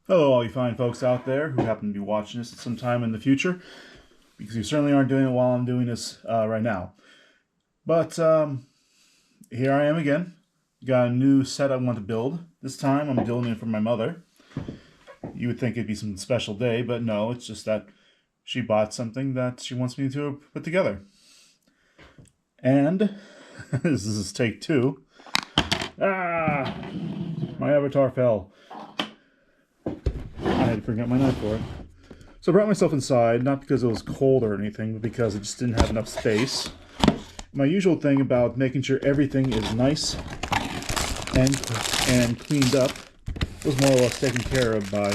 Hello, all you fine folks out there who happen to be watching this at some time in the future, because you certainly aren't doing it while I'm doing this right now. But here I am again. Got a new set I want to build. This time I'm building it for my mother. You would think it'd be some special day, but no, it's just that she bought something that she wants me to put together. And this is take two. Ah! My avatar fell. I had to bring out my knife for it. So I brought myself inside, not because it was cold or anything, but because I just didn't have enough space. My usual thing about making sure everything is nice and cleaned up was more or less taken care of by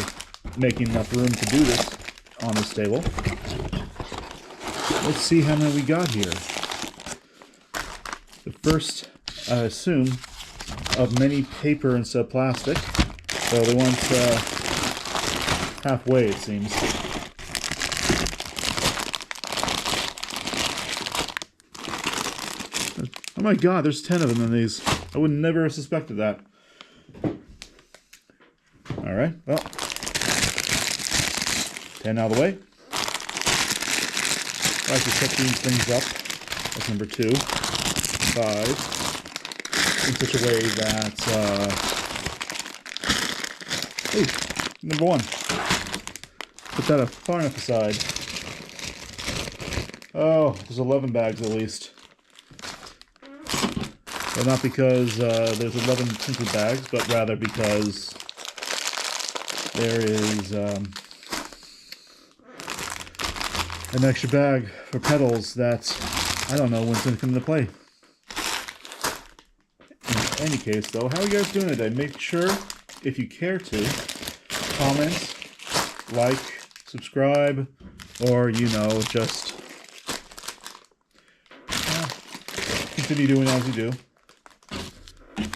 making enough room to do this on this table. Let's see how many we got here. The first, I assume, of many paper instead of plastic. So they went halfway, it seems. Oh my god, there's 10 of them in these. I would never have suspected that. Alright, well. 10 out of the way. I like to set these things up. That's number 2. 5. In such a way that, hey, number 1. Put that far enough aside. Oh, there's 11 bags at least. But not because there's 11 tinted bags, but rather because there is an extra bag for pedals that I don't know when's going to come into play. In any case, though, how are you guys doing today? Make sure, if you care to, comment, like, subscribe, or, you know, just continue doing as you do.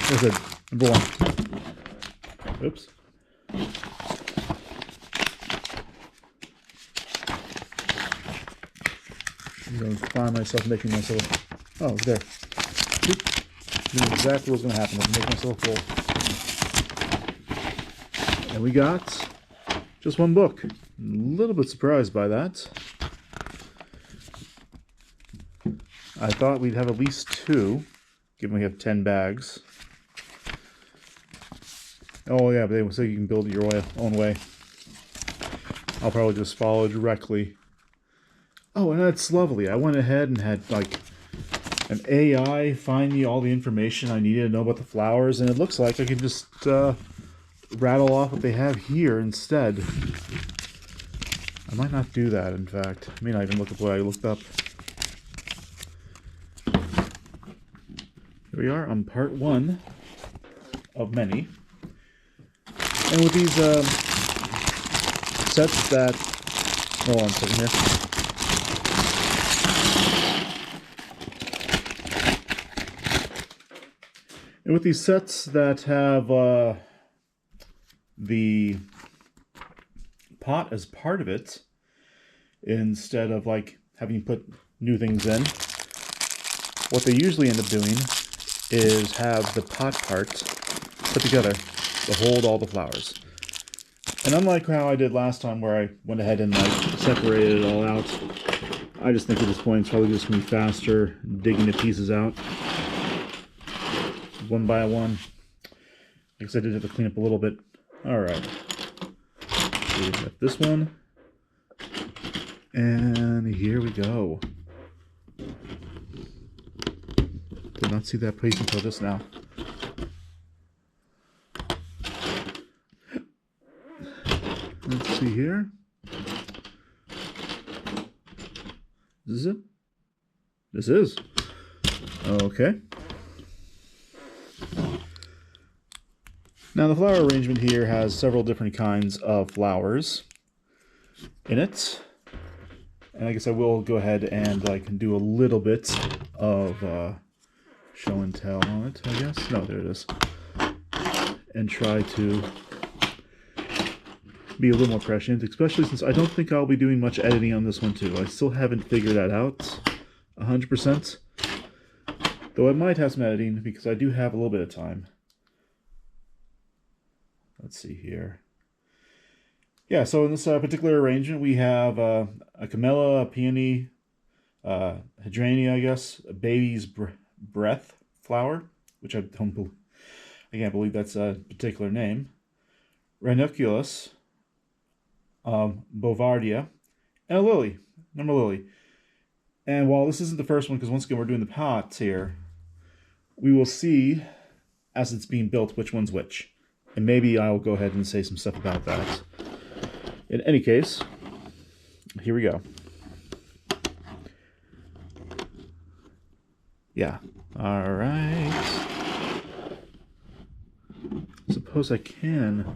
There's a number 1. Oops. I'm going to find myself making myself... Oh, it's there. I knew exactly what was going to happen. I'm making myself full. And we got just 1 book. A little bit surprised by that. I thought we'd have at least 2, given we have 10 bags. Oh yeah, but they say you can build it your own way. I'll probably just follow directly. Oh, and that's lovely. I went ahead and had like an AI find me all the information I needed to know about the flowers, and it looks like I can just rattle off what they have here instead. I might not do that, in fact. I may not even look up what I looked up. Here we are on part 1 of many. And with these sets that... Hold on a second here. And with these sets that have the pot as part of it, instead of like having to put new things in, what they usually end up doing is have the pot part put together to hold all the flowers. And unlike how I did last time where I went ahead and like separated it all out, I just think at this point it's probably just going to be faster digging the pieces out one by one. I guess I did have to clean up a little bit. Alright. So we got this one. And here we go. Did not see that place until just now. Let's see here. This is it? This is. Okay. Now the flower arrangement here has several different kinds of flowers in it. And I guess I will go ahead and like do a little bit of show and tell on it, I guess. No, there it is. And try to be a little more prescient, especially since I don't think I'll be doing much editing on this one too. I still haven't figured that out 100%. Though I might have some editing because I do have a little bit of time. Let's see here. Yeah, so in this particular arrangement, we have a camellia, a peony, hydrangea, I guess, a baby's breath flower, which I can't believe that's a particular name, ranunculus, bovardia, and a lily, number lily. And while this isn't the first one, because once again we're doing the pots here, we will see as it's being built which one's which. And maybe I'll go ahead and say some stuff about that. In any case, here we go. Yeah. All right. Suppose I can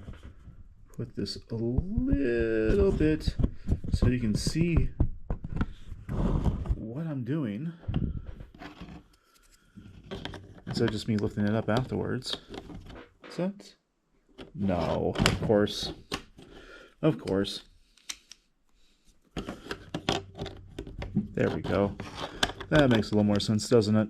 put this a little bit so you can see what I'm doing instead of just me lifting it up afterwards. Is that? No, of course. Of course. There we go. That makes a little more sense, doesn't it?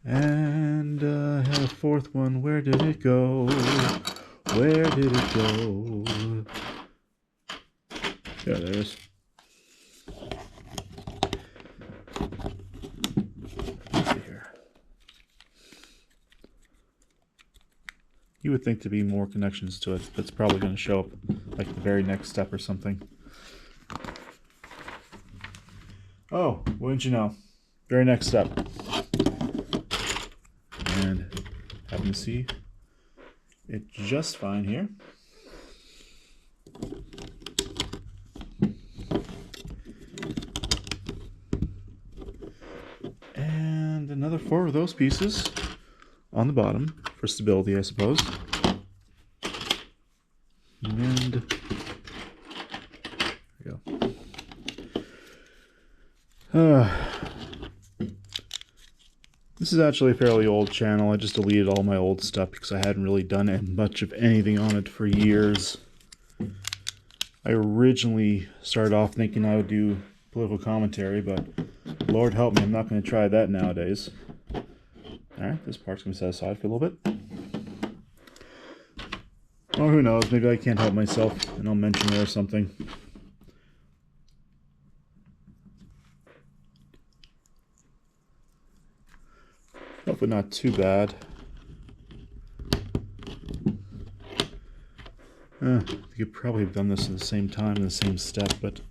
And I had a fourth one. Where did it go? Where did it go? Yeah, there it is. Let's see here. You would think to be more connections to it, but it's probably going to show up like the very next step or something. Oh, wouldn't you know? Very next step. And happen to see it just fine here. And another 4 of those pieces on the bottom for stability, I suppose. And there we go. This is actually a fairly old channel. I just deleted all my old stuff because I hadn't really done much of anything on it for years. I originally started off thinking I would do political commentary, but Lord help me, I'm not going to try that nowadays. Alright, this part's going to be set aside for a little bit. Or who knows, maybe I can't help myself and I'll mention it or something. Hopefully not too bad. I could probably have done this at the same time in the same step, but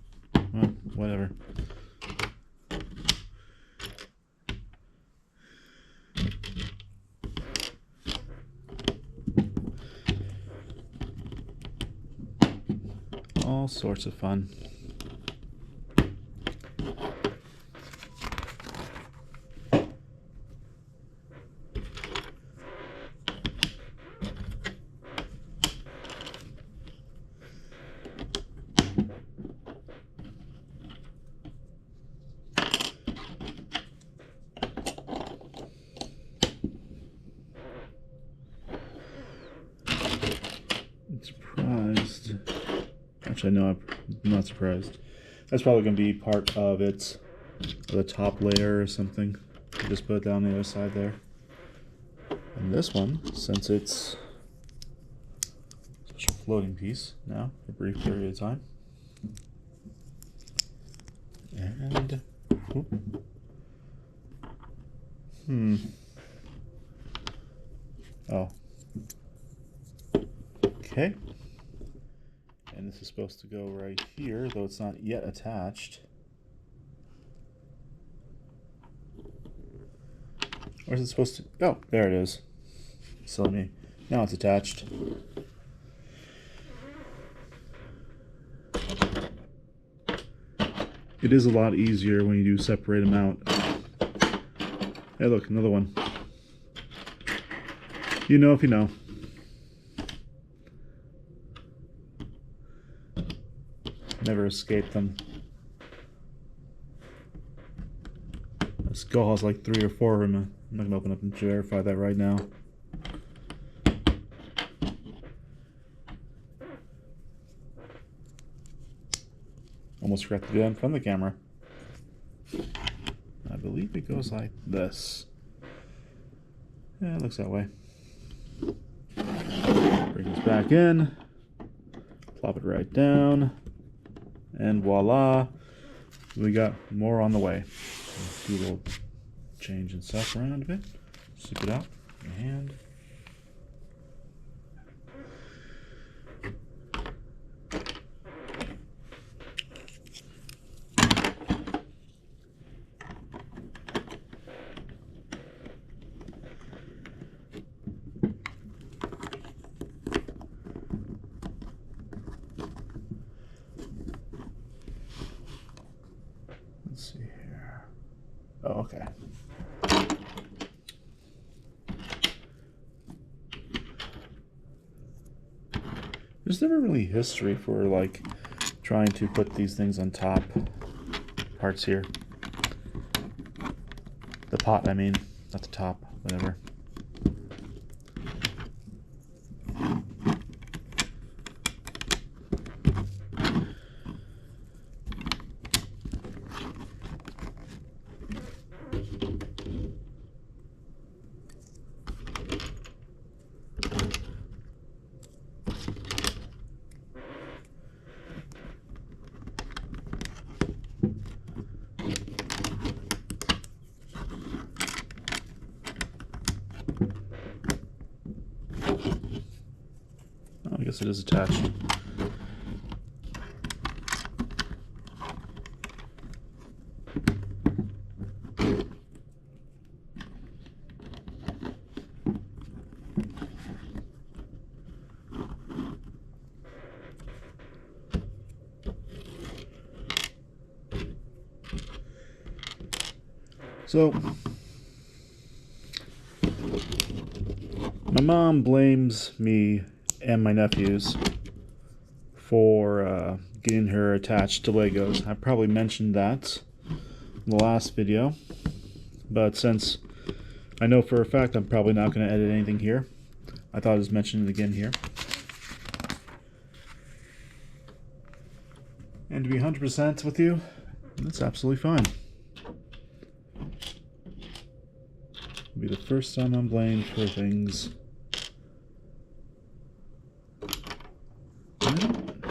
well, whatever. All sorts of fun. Surprised. Actually, no, I'm not surprised. That's probably going to be part of it, the top layer or something. Just put it down the other side there. And this one, since it's such a floating piece now for a brief period of time. And oh. Okay. And this is supposed to go right here, though it's not yet attached. Or is it supposed to? Oh, there it is. Silly me. Now it's attached. It is a lot easier when you do separate them out. Hey, look, another one. You know if you know. Never escape them. This skull has like 3 or 4 of them. I'm not going to open up and verify that right now. Almost forgot to do that in front of the camera. I believe it goes like this. Yeah, it looks that way. Bring this back in. Plop it right down. And voila. We got more on the way. Do a little change and stuff around a bit. Scoop it out in the hand. Let's see here. Oh, okay. There's never really history for like trying to put these things on top parts here. The pot, I mean, not the top, whatever. I guess it is attached. So, my mom blames me and my nephews for getting her attached to Legos. I probably mentioned that in the last video, but since I know for a fact I'm probably not going to edit anything here, I thought I'd just mention it again here. And to be 100% with you, that's absolutely fine. It'll be the first time I'm blamed for things. I don't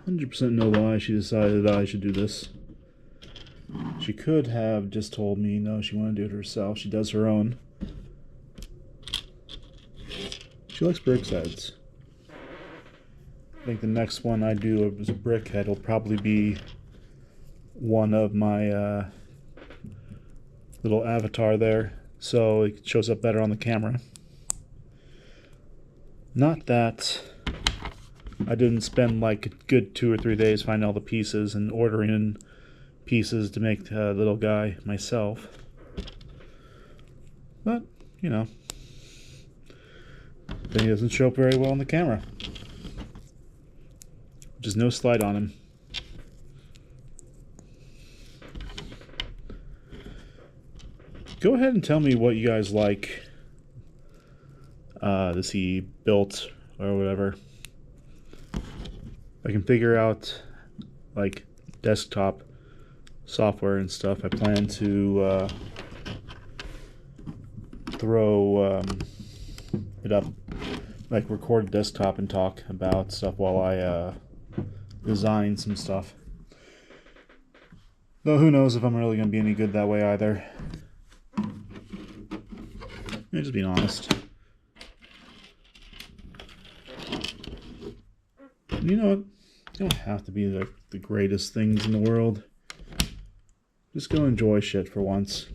100% know why she decided I should do this. She could have just told me no, she wanted to do it herself. She does her own. She likes brick heads. I think the next one I do as a brick head will probably be one of my little avatar there, so it shows up better on the camera. Not that I didn't spend like a good 2 or 3 days finding all the pieces and ordering in pieces to make the little guy myself. But, you know, then he doesn't show up very well on the camera. Just no slide on him. Go ahead and tell me what you guys like to see built or whatever. I can figure out like desktop software and stuff. I plan to throw it up, like record a desktop and talk about stuff while I design some stuff. Though who knows if I'm really going to be any good that way either. I'm just being honest. You know what? You don't have to be the greatest things in the world. Just go enjoy shit for once.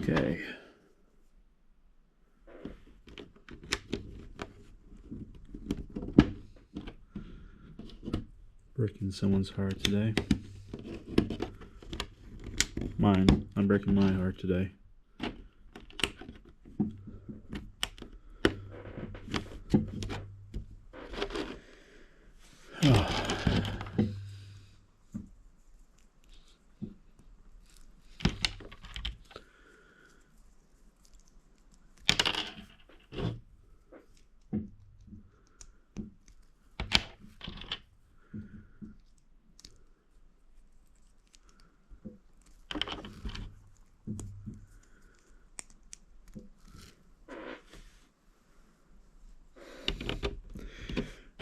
Okay. Breaking someone's heart today. Mine. I'm breaking my heart today.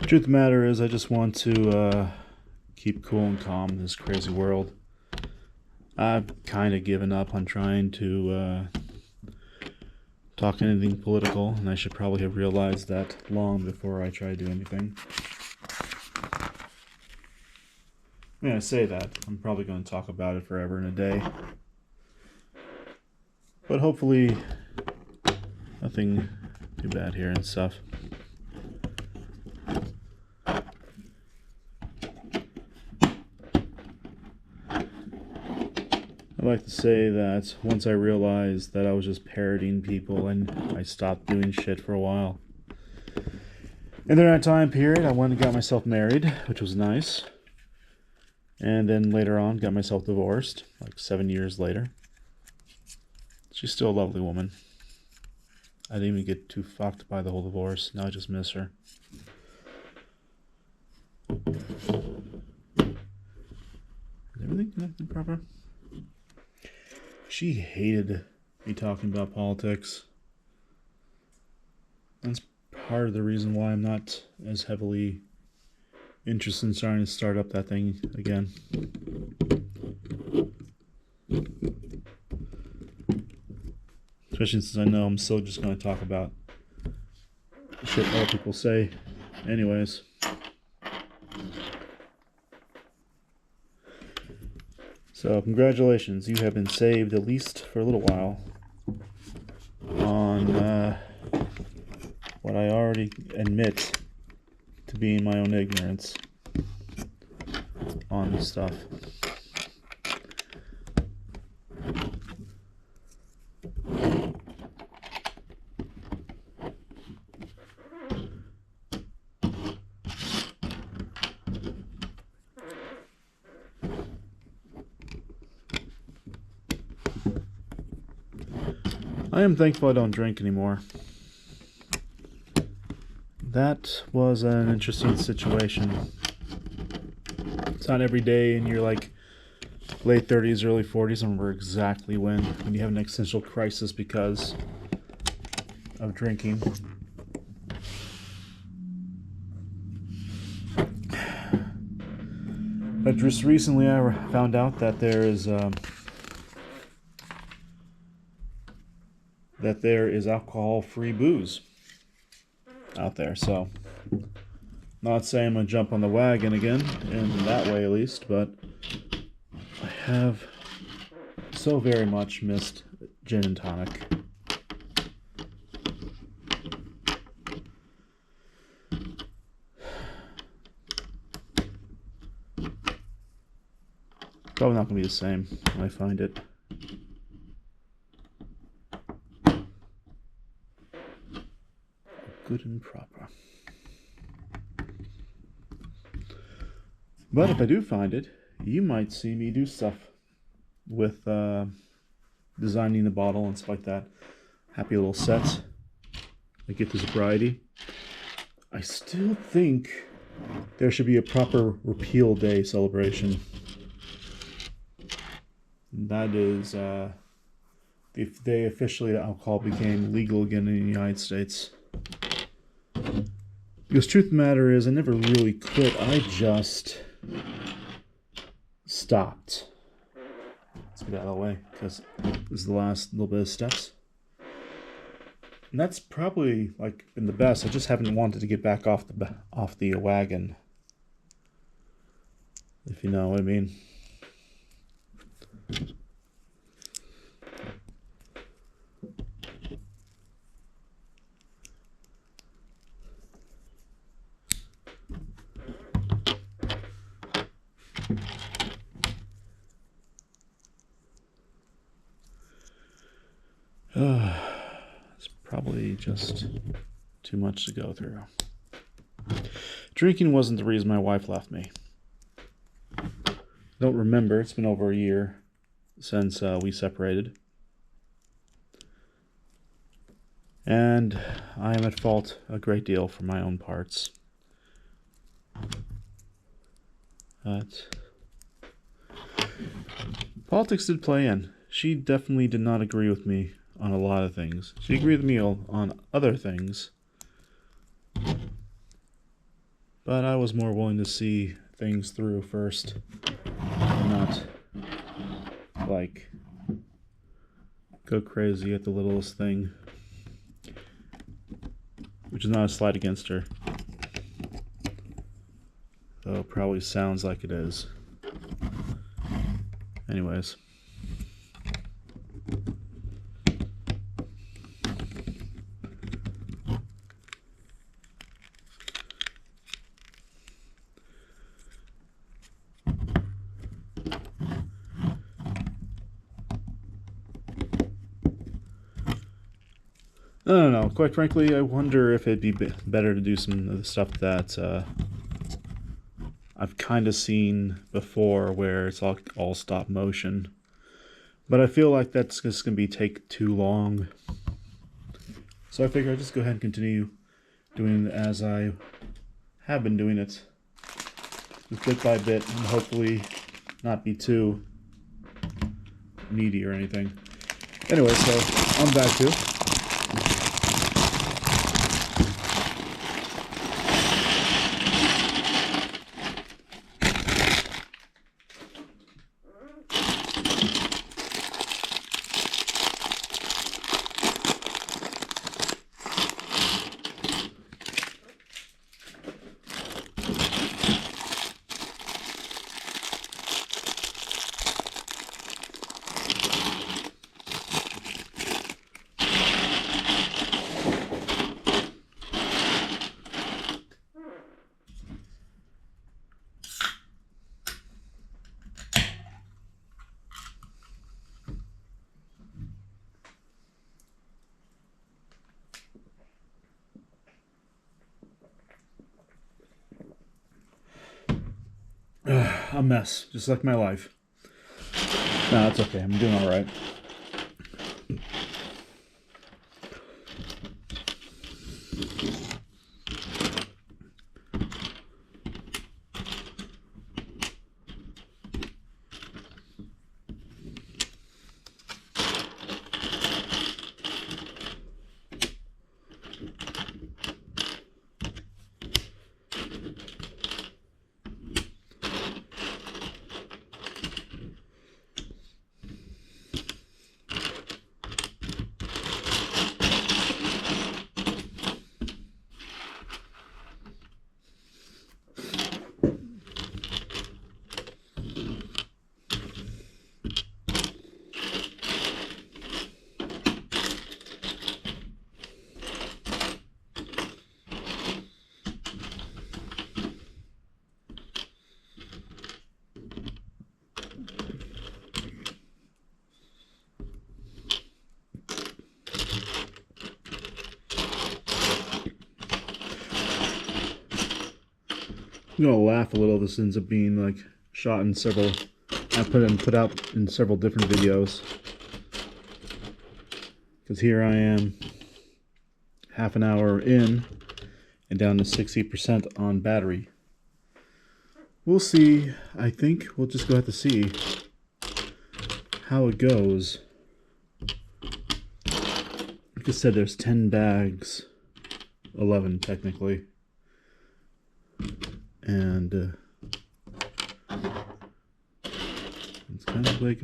Truth of the matter is, I just want to keep cool and calm in this crazy world. I've kind of given up on trying to talk anything political, and I should probably have realized that long before I try to do anything. I mean, I say that. I'm probably going to talk about it forever and a day. But hopefully, nothing too bad here and stuff. I'd like to say that once I realized that I was just parroting people, and I stopped doing shit for a while. And during that time period, I went and got myself married, which was nice. And then later on, got myself divorced, like 7 years later. She's still a lovely woman. I didn't even get too fucked by the whole divorce. Now I just miss her. Is everything connected proper? She hated me talking about politics. That's part of the reason why I'm not as heavily interested in starting to start up that thing again. Especially since I know I'm still just going to talk about shit other people say anyways. So congratulations, you have been saved at least for a little while on what I already admit to being my own ignorance on this stuff. I am thankful I don't drink anymore. That was an interesting situation. It's not every day in your like late 30s, early 40s. I remember exactly when you have an existential crisis because of drinking. But just recently I found out that there is alcohol-free booze out there. So, not saying I'm going to jump on the wagon again, in that way at least, but I have so very much missed gin and tonic. Probably not going to be the same when I find it. Good and proper. But if I do find it, you might see me do stuff with designing the bottle and stuff like that. Happy little sets. I get the sobriety. I still think there should be a proper repeal day celebration. That is the day officially that alcohol became legal again in the United States. Because truth of the matter is, I never really quit. I just stopped. Let's get out of the way, because this is the last little bit of steps. And that's probably like been the best. I just haven't wanted to get back off the wagon, if you know what I mean. It's probably just too much to go through. Drinking wasn't the reason my wife left me. I don't remember. It's been over a year since we separated. And I am at fault a great deal for my own parts. But politics did play in. She definitely did not agree with me on a lot of things. She agreed with me on other things. But I was more willing to see things through first, and not like go crazy at the littlest thing, which is not a slight against her, though it probably sounds like it is. Anyways. I don't know. Quite frankly, I wonder if it'd be better to do some of the stuff that I've kind of seen before, where it's all stop motion. But I feel like that's just going to take too long. So I figure I'll just go ahead and continue doing it as I have been doing it. Just bit by bit, and hopefully not be too needy or anything. Anyway, so on back to a mess, just like my life. No, that's okay. I'm doing all right. I'm gonna laugh a little. This ends up being like shot in several. I put out in several different videos. Because here I am, half an hour in, and down to 60% on battery. We'll see. I think we'll just go have to see how it goes. Like I said, there's 10 bags, 11 technically. And it's kind of like,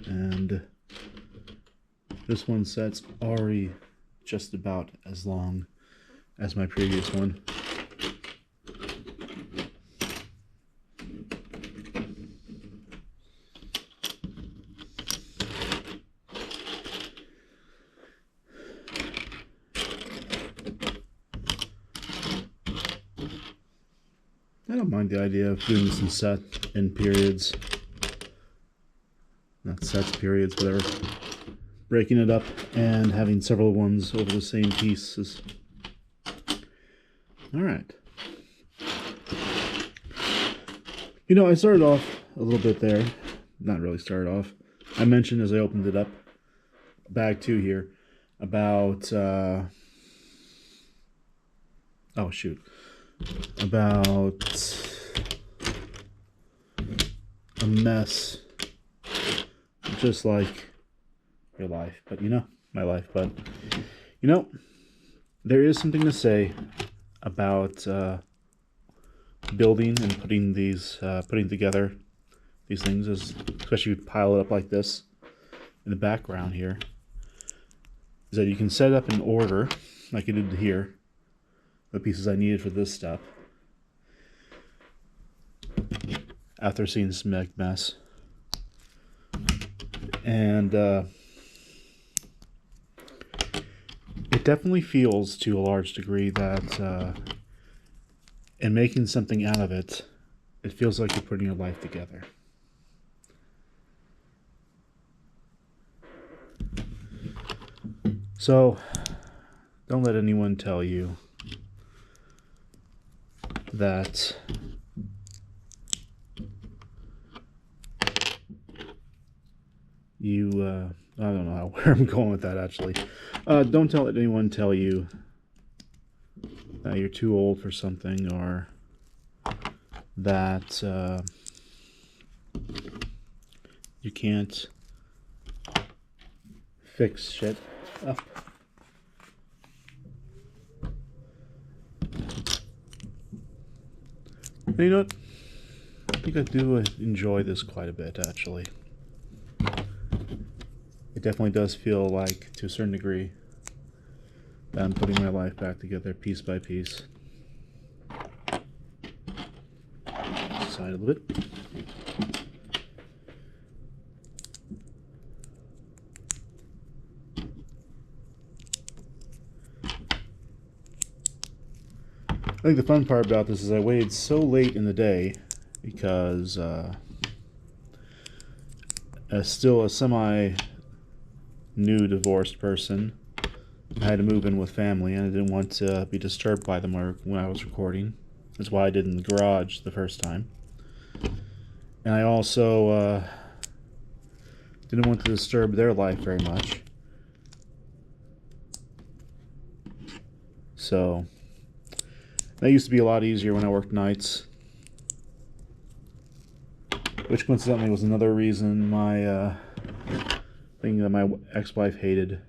and this one set's already just about as long as my previous one. I don't mind the idea of doing this in set in periods. Not sets, periods, whatever. Breaking it up and having several ones over the same pieces. Alright. You know, I started off a little bit there. Not really started off. I mentioned as I opened it up, bag 2 here, about, oh shoot. About a mess, just like your life, but you know, my life, but you know, there is something to say about building and putting together these things, especially if you pile it up like this in the background here, is that you can set it up in order, like I did here, the pieces I needed for this step, after seeing this mess. And it definitely feels, to a large degree, that in making something out of it, it feels like you're putting your life together. So, don't let anyone tell you that you, I don't know where I'm going with that, actually. Don't let anyone tell you that you're too old for something, or that you can't fix shit up. And you know what? I think I do enjoy this quite a bit, actually. It definitely does feel like, to a certain degree, that I'm putting my life back together piece by piece. Side a little bit. I think the fun part about this is I waited so late in the day because as still a semi-new divorced person, I had to move in with family, and I didn't want to be disturbed by them when I was recording. That's why I did in the garage the first time. And I also didn't want to disturb their life very much. So that used to be a lot easier when I worked nights, which coincidentally was another reason my thing that my ex-wife hated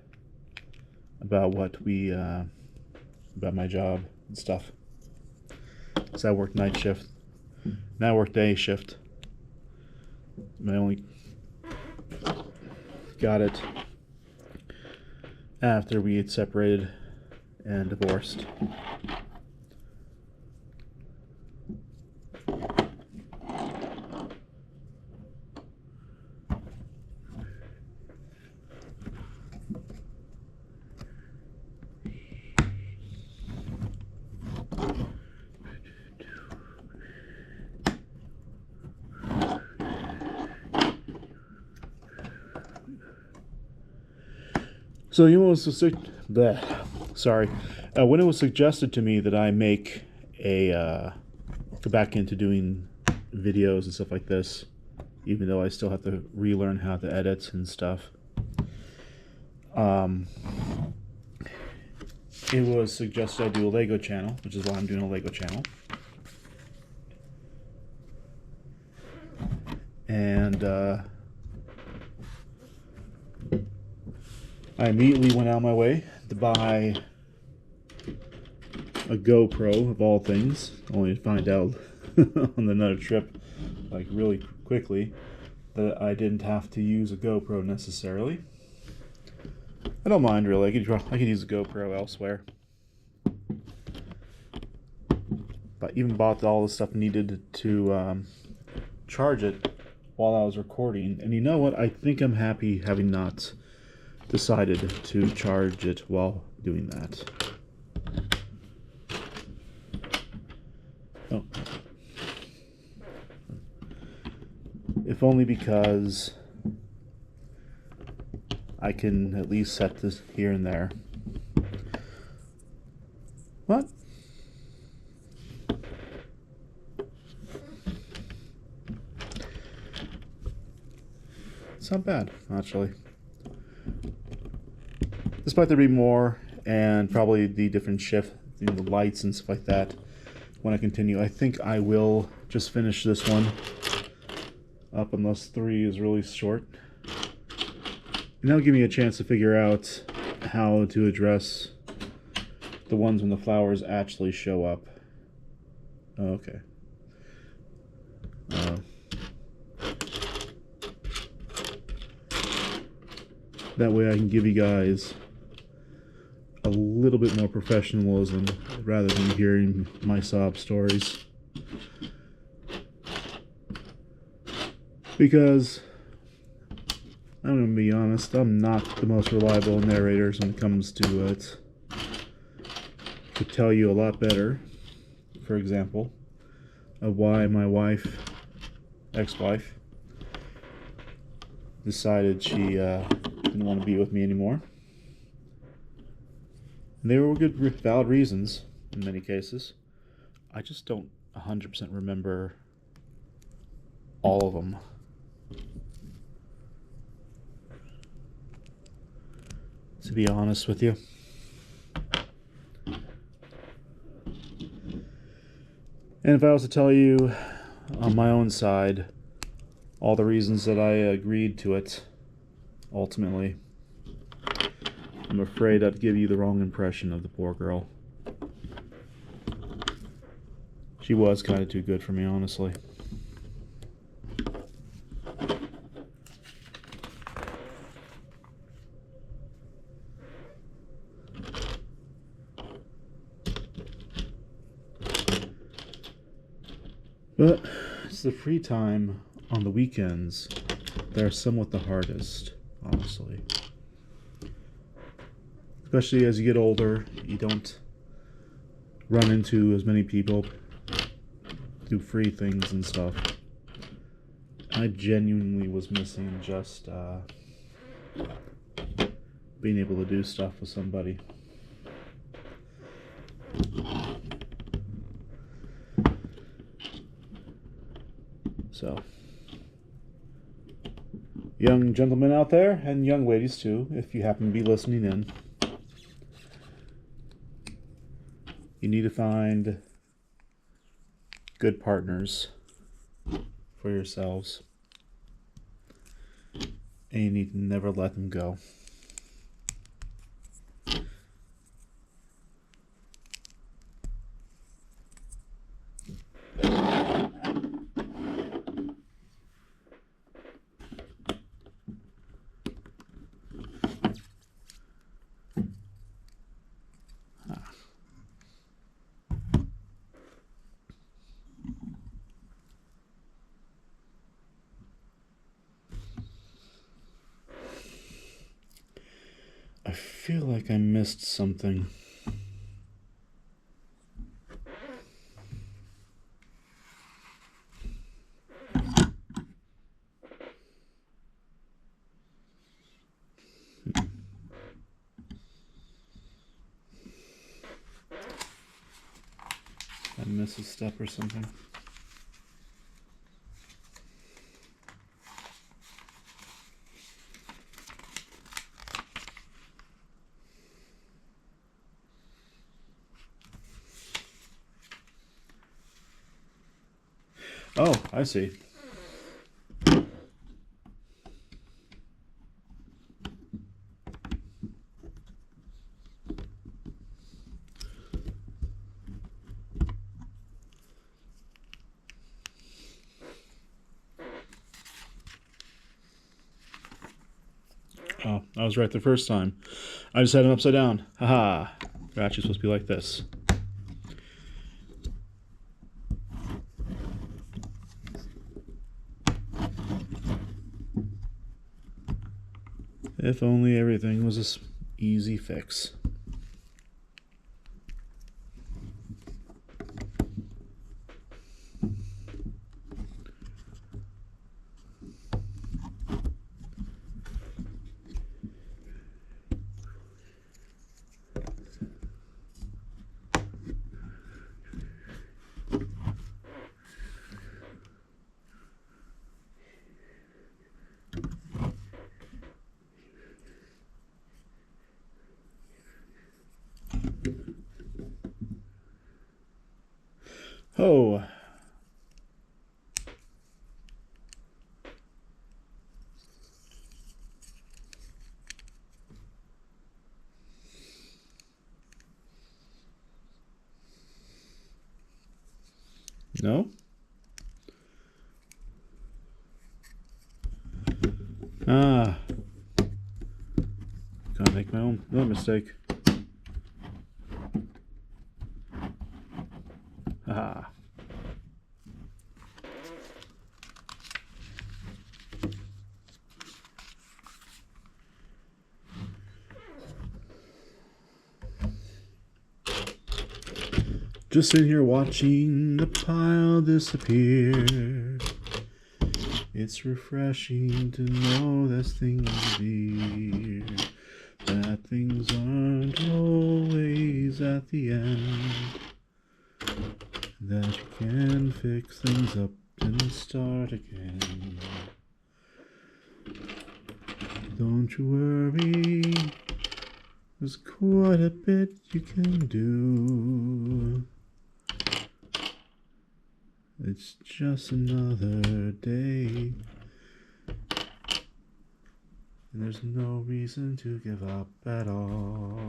about about my job and stuff. So I worked night shift. Now I work day shift. I only got it after we had separated and divorced. So when it was when it was suggested to me that I make go back into doing videos and stuff like this, even though I still have to relearn how to edit and stuff, it was suggested I do a Lego channel, which is why I'm doing a Lego channel. And I immediately went out of my way to buy a GoPro, of all things, only to find out on another trip, like really quickly, that I didn't have to use a GoPro necessarily. I don't mind, really. I could use a GoPro elsewhere. But I even bought all the stuff needed to charge it while I was recording. And you know what? I think I'm happy having not decided to charge it while doing that. Oh. If only because I can at least set this here and there. What? It's not bad, actually. Despite there being more, and probably the different shift, the lights and stuff like that, when I continue, I think I will just finish this one up unless 3 is really short. And that'll give me a chance to figure out how to address The ones when the flowers actually show up. Oh, okay. That way I can give you guys a little bit more professionalism rather than hearing my sob stories. Because, I'm going to be honest, I'm not the most reliable narrators when it comes to it. Could tell you a lot better, for example, of why my wife, ex-wife, decided she didn't want to be with me anymore. And they were good, valid reasons in many cases. I just don't 100% remember all of them. To be honest with you. And if I was to tell you on my own side all the reasons that I agreed to it, ultimately, I'm afraid I'd give you the wrong impression of the poor girl. She was kind of too good for me, honestly. But it's the free time on the weekends that are somewhat the hardest, honestly. Especially as you get older, you don't run into as many people, do free things and stuff. I genuinely was missing just being able to do stuff with somebody. So, young gentlemen out there, and young ladies too, if you happen to be listening in, you need to find good partners for yourselves, and you need to never let them go. I feel like I missed something. I missed a step or something. Oh, I see. Oh, I was right the first time. I just had it upside down. Haha. They're actually supposed to be like this. If only everything was this easy fix. Oh. No? Ah. Gonna make my own another mistake. Ah. Just sitting here watching the pile disappear. It's refreshing to know there's things dear, that things aren't always at the end, that you can fix things up and start again. Don't you worry, there's quite a bit you can do. It's just another day, and there's no reason to give up at all.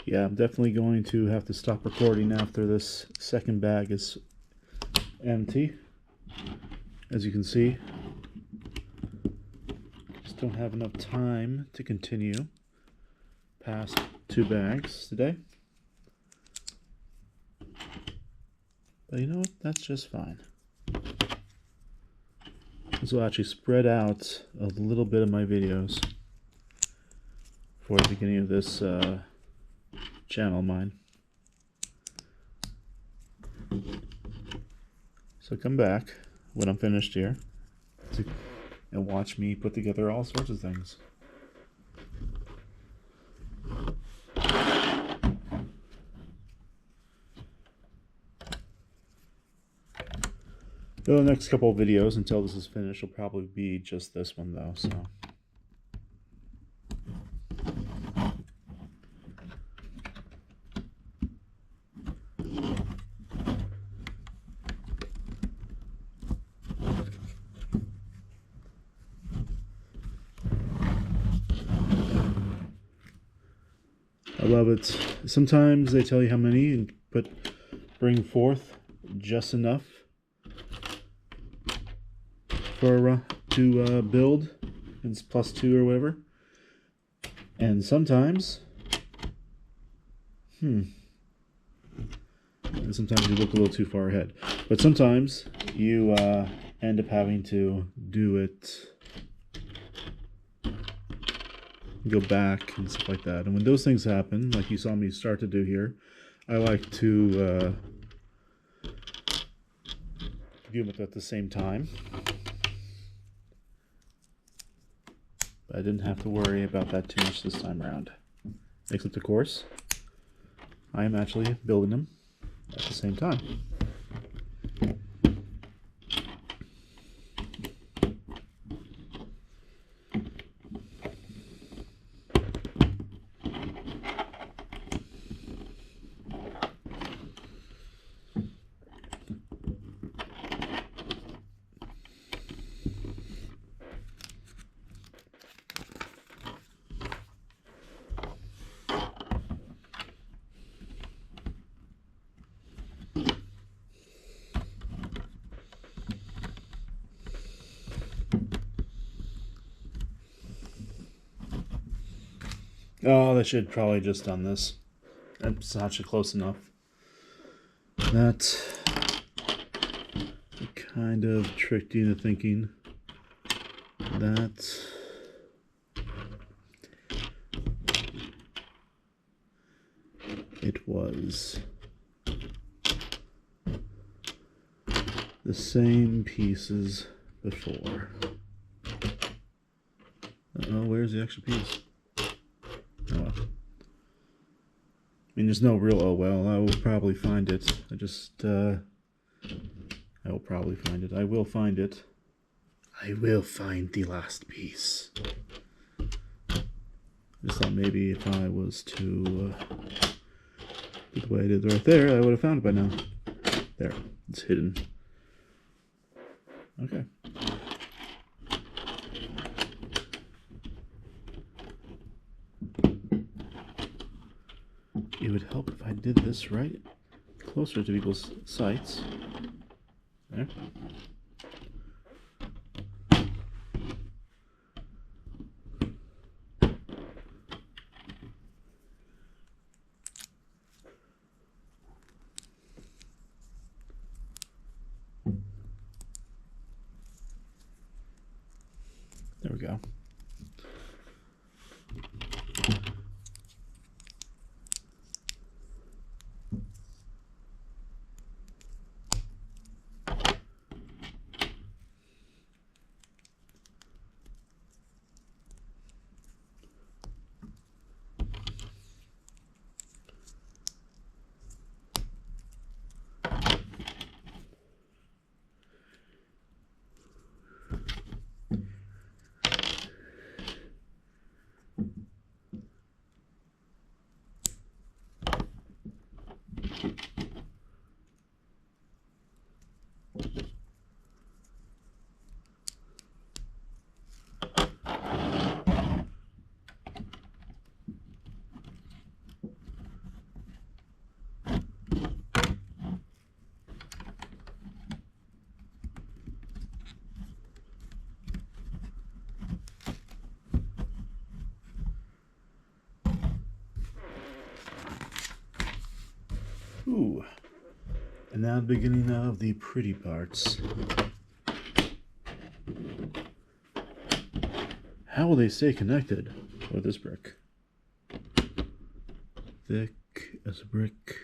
Yeah, I'm definitely going to have to stop recording after this second bag is empty. As you can see, just don't have enough time to continue past 2 bags today. But you know what? That's just fine. This will actually spread out a little bit of my videos for the beginning of this channel of mine. So come back when I'm finished here and watch me put together all sorts of things. The next couple of videos until this is finished will probably be just this one though, so. I love it. Sometimes they tell you how many and bring forth just enough for to build. It's +2 or whatever. And sometimes, and sometimes you look a little too far ahead. But sometimes you end up having to do it, go back and stuff like that. And when those things happen, like you saw me start to do here, I like to do them at the same time. But I didn't have to worry about that too much this time around. Except, of course, I am actually building them at the same time. Oh, they should probably just done this. That's actually close enough. That kind of tricked you into thinking that it was the same pieces before. Oh, where's the extra piece? Oh well. I mean, there's no real oh well. I will probably find it. I will probably find it. I will find it. I will find the last piece. Just thought maybe if I was to do the way I did right there, I would have found it by now. There, it's hidden. Okay. It would help if I did this right closer to people's sights. There. There we go. Ooh. And now the beginning of the pretty parts. How will they stay connected with this brick? Thick as a brick.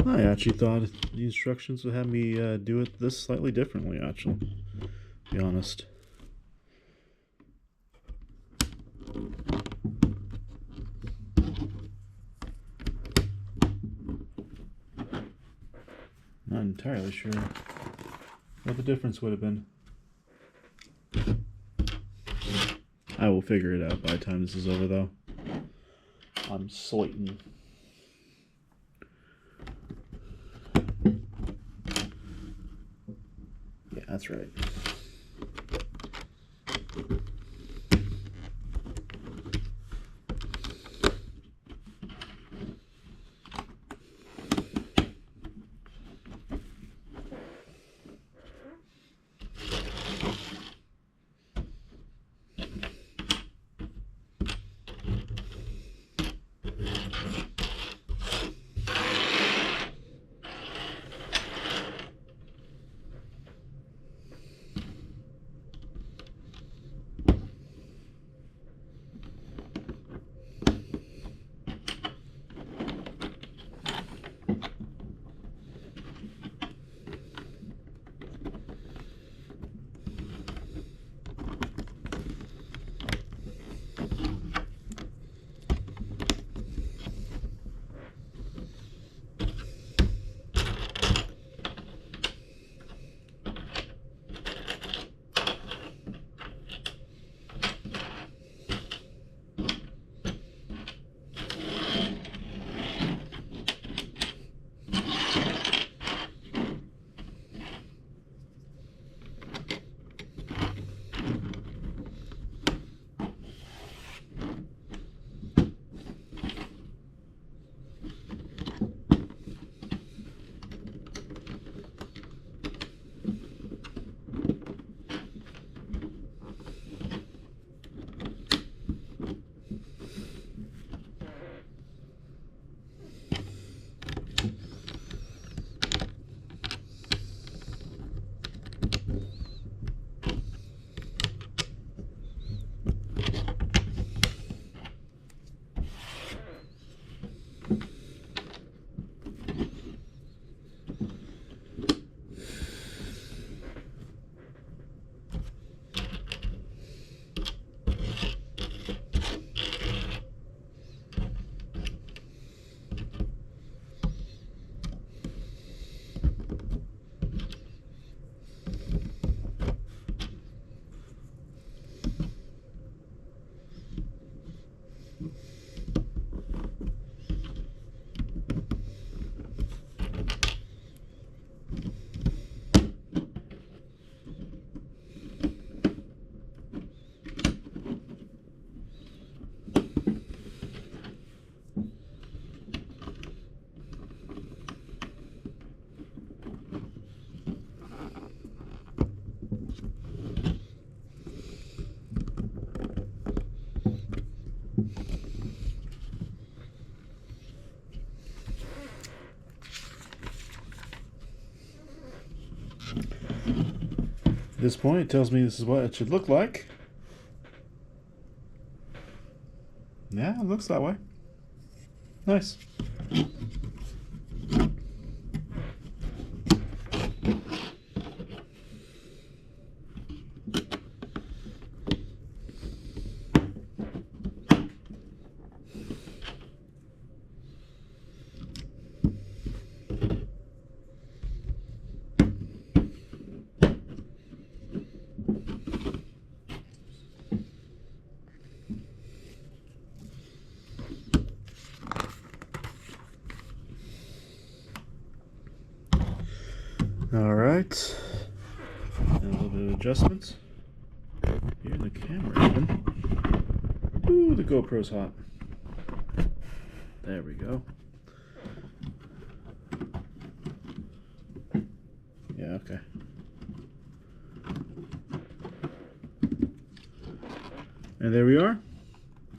I actually thought the instructions would have me do it this slightly differently, actually, to be honest. Not entirely sure what the difference would have been. I will figure it out by the time this is over, though. I'm certain. Yeah, that's right. At this point, it tells me this is what it should look like. Yeah, it looks that way. Nice. All right, and a little bit of adjustments here in the camera even. Ooh, the GoPro's hot. There we go. Yeah, okay. And there we are.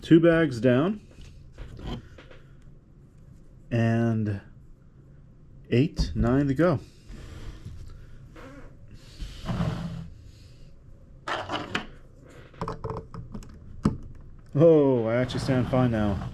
2 bags down. And 8, 9 to go. Oh, I actually stand fine now.